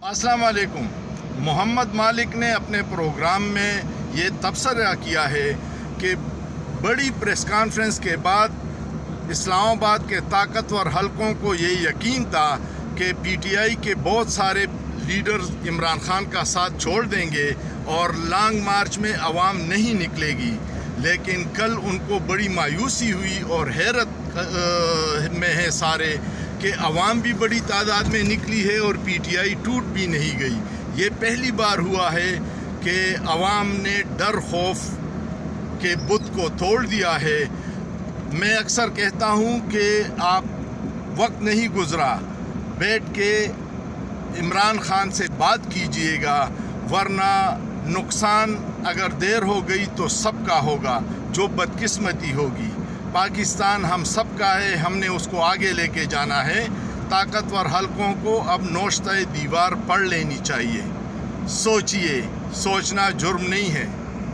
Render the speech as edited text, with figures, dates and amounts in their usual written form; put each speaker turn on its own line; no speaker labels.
अस्सलाम वालेकुम। मोहम्मद मालिक ने अपने प्रोग्राम में ये तबसरा किया है कि बड़ी प्रेस कॉन्फ्रेंस के बाद इस्लामाबाद के ताकतवर हलकों को ये यकीन था कि पीटीआई के बहुत सारे लीडर्स इमरान खान का साथ छोड़ देंगे और लॉन्ग मार्च में अवाम नहीं निकलेगी, लेकिन कल उनको बड़ी मायूसी हुई और हैरत में है सारे कि अवाम भी बड़ी तादाद में निकली है और पीटीआई टूट भी नहीं गई। ये पहली बार हुआ है कि अवाम ने डर खौफ के बुत को तोड़ दिया है। मैं अक्सर कहता हूँ कि आप वक्त नहीं गुज़रा, बैठ के इमरान खान से बात कीजिएगा, वरना नुकसान अगर देर हो गई तो सबका होगा, जो बदकिस्मती होगी। पाकिस्तान हम सब का है, हमने उसको आगे लेके जाना है। ताकतवर हलकों को अब नोश्ते दीवार पढ़ लेनी चाहिए। सोचिए, सोचना जुर्म नहीं है।